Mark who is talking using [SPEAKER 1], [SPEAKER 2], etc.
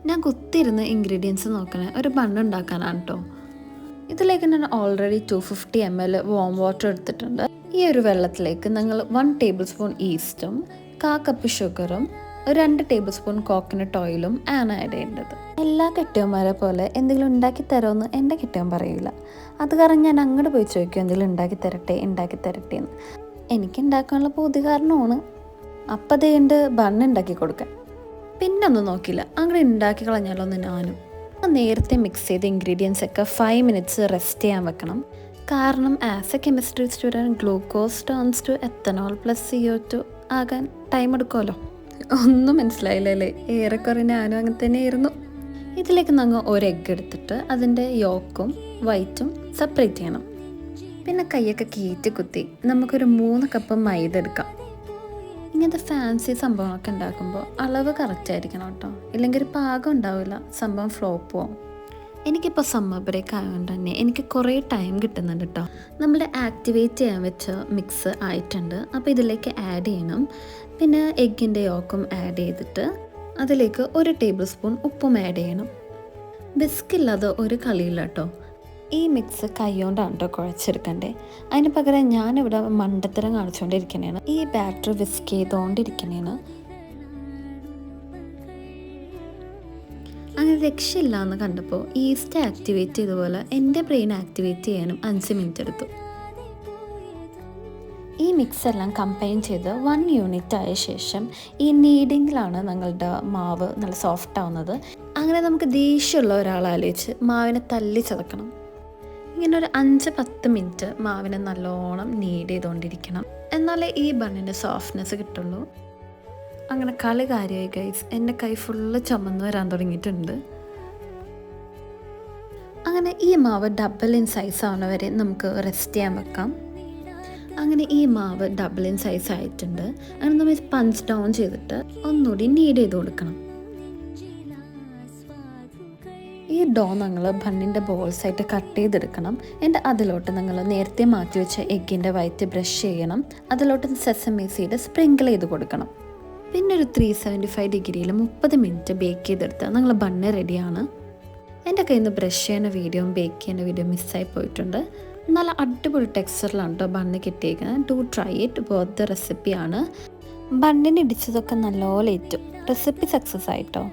[SPEAKER 1] ഞാൻ കുത്തിയിരുന്ന് ഇൻഗ്രീഡിയൻസ് നോക്കണേ ഒരു ബണ്ണ് ഉണ്ടാക്കാനാണ് കേട്ടോ. ഇതിലേക്ക് ഞാൻ ഓൾറെഡി 250 ml വാം വാട്ടർ എടുത്തിട്ടുണ്ട്. ഈ ഒരു വെള്ളത്തിലേക്ക് നിങ്ങൾ 1 ടേബിൾ സ്പൂൺ ഈസ്റ്റും 1/4 കപ്പ് ഷുഗറും 2 ടേബിൾ സ്പൂൺ കോക്കനട്ട് ഓയിലും ആണ് ആഡ് ചെയ്യേണ്ടത്. എല്ലാ കെട്ടിയന്മാരെ പോലെ എന്തെങ്കിലും ഉണ്ടാക്കി തരുമെന്ന് എൻ്റെ കെട്ടിയൻ പറയില്ല. അത് കാരണം ഞാൻ അങ്ങോട്ട് പോയി ചോദിക്കും എന്തെങ്കിലും ഉണ്ടാക്കി തരട്ടെ എന്ന്. എനിക്ക് ഉണ്ടാക്കാനുള്ള പൂതി കാരണമാണ്. അപ്പം അതുകൊണ്ട് ബണ്ണ് ഉണ്ടാക്കി കൊടുക്കാൻ പിന്നെ ഒന്നും നോക്കില്ല, അങ്ങനെ ഉണ്ടാക്കി കളഞ്ഞാലോന്ന് ഞാനും. നേരത്തെ മിക്സ് ചെയ്ത ഇൻഗ്രീഡിയൻസ് ഒക്കെ 5 minutes റെസ്റ്റ് ചെയ്യാൻ വെക്കണം. കാരണം as a chemistry student glucose turns to ethanol plus CO2 ആകാൻ ടൈം എടുക്കുമല്ലോ. ഒന്നും മനസ്സിലായില്ലല്ലേ? ഏറെക്കുറെ ഞാനും അങ്ങനെ തന്നെയായിരുന്നു. ഇതിലേക്ക് ഞങ്ങൾ ഒരു എഗ്ഗ് എടുത്തിട്ട് അതിൻ്റെ യോക്കും വൈറ്റും സെപ്പറേറ്റ് ചെയ്യണം. പിന്നെ കൈയൊക്കെ കീറ്റി കുത്തി നമുക്കൊരു 3 കപ്പ് മൈദ എടുക്കാം. ഇങ്ങനത്തെ ഫാൻസി സംഭവങ്ങളൊക്കെ ഉണ്ടാക്കുമ്പോൾ അളവ് കറക്റ്റ് ആയിരിക്കണം കേട്ടോ, ഇല്ലെങ്കിൽ ഒരു പാകം ഉണ്ടാവില്ല, സംഭവം ഫ്ലോപ്പ് പോകും. എനിക്കിപ്പോൾ സമ്മർ ബ്രേക്ക് ആയതുകൊണ്ട് തന്നെ എനിക്ക് കുറേ ടൈം കിട്ടുന്നുണ്ട് കേട്ടോ. നമ്മൾ ആക്ടിവേറ്റ് ചെയ്യാൻ വെച്ച മിക്സ് ആയിട്ടുണ്ട്. അപ്പോൾ ഇതിലേക്ക് ആഡ് ചെയ്യണം. പിന്നെ എഗ്ഗിൻ്റെ യോക്കും ആഡ് ചെയ്തിട്ട് അതിലേക്ക് 1 ടേബിൾ സ്പൂൺ ഉപ്പും ആഡ് ചെയ്യണം. ബിസ്കില്ലാതെ ഒരു കളിയില്ല കേട്ടോ. ഈ മിക്സ് കൈകൊണ്ടാണ് കേട്ടോ കുഴച്ചെടുക്കണ്ടേ. അതിന് പകരം ഞാനിവിടെ മണ്ടത്തരം കാണിച്ചുകൊണ്ടിരിക്കണേണ്. ഈ ബാറ്റർ വിസ്ക് ചെയ്തുകൊണ്ടിരിക്കണേണ്. അങ്ങനെ രക്ഷയില്ല എന്ന് കണ്ടപ്പോൾ ഈസ്റ്റ് ആക്ടിവേറ്റ് ചെയ്തപോലെ എൻ്റെ ബ്രെയിൻ ആക്ടിവേറ്റ് ചെയ്യാനും 5 മിനിറ്റ് എടുത്തു. ഈ മിക്സ് എല്ലാം കമ്പൈൻ ചെയ്ത് 1 യൂണിറ്റ് ആയ ശേഷം ഈ നീഡിങ്ങിലാണ് ഞങ്ങളുടെ മാവ് നല്ല സോഫ്റ്റ് ആവുന്നത്. അങ്ങനെ നമുക്ക് ദേഷ്യമുള്ള ഒരാളാലോചിച്ച് മാവിനെ തല്ലി ചതക്കണം. ഇങ്ങനെ ഒരു 5-10 മിനിറ്റ് മാവിനെ നല്ലോണം നീഡ് ചെയ്തുകൊണ്ടിരിക്കണം, എന്നാലേ ഈ ബണ്ണിൻ്റെ സോഫ്റ്റ്നെസ് കിട്ടുള്ളൂ. അങ്ങനെ കളി കാര്യമായി ഗൈസ്, എൻ്റെ കൈ ഫുള്ള് ചുമന്ന് വരാൻ തുടങ്ങിയിട്ടുണ്ട്. അങ്ങനെ ഈ മാവ് ഡബിൾ ഇൻ സൈസ് ആവുന്ന വരെ നമുക്ക് റെസ്റ്റ് ചെയ്യാൻ വെക്കാം. അങ്ങനെ ഈ മാവ് ഡബിൾ ഇൻ സൈസ് ആയിട്ടുണ്ട്. അങ്ങനെ നമ്മൾ പഞ്ച് ഡൗൺ ചെയ്തിട്ട് ഒന്നുകൂടി നീഡ് ചെയ്ത് കൊടുക്കണം. ഈ ഡോ ഞങ്ങൾ ബണ്ണിൻ്റെ ബോൾസായിട്ട് കട്ട് ചെയ്തെടുക്കണം. എന്നിട്ട് അതിലോട്ട് ഞങ്ങൾ നേരത്തെ മാറ്റി വെച്ച എഗ്ഗിൻ്റെ വൈറ്റ് ബ്രഷ് ചെയ്യണം. അതിലോട്ട് സെസമി സീഡ് സ്പ്രിങ്കിൾ ചെയ്ത് കൊടുക്കണം. പിന്നെ ഒരു 375 ഡിഗ്രിയിൽ 30 മിനിറ്റ് ബേക്ക് ചെയ്തെടുത്താൽ ഞങ്ങൾ ബണ്ണ് റെഡിയാണ്. എൻ്റെ കയ്യിൽ നിന്ന് ബ്രഷ് ചെയ്യുന്ന വീഡിയോയും ബേക്ക് ചെയ്യുന്ന വീഡിയോ മിസ്സായി പോയിട്ടുണ്ട്. നല്ല അടിപൊളി ടെക്സ്ചറിലാണ് കേട്ടോ ബണ്ണ് കിട്ടിയിരിക്കുന്നത്. ഡു ട്രൈ ഇറ്റ്, ബോത്ത് റെസിപ്പിയാണ്. ബണ്ണിന് ഇടിച്ചതൊക്കെ നല്ലപോലെ ഏറ്റും. റെസിപ്പി സക്സസ് ആയിട്ടോ.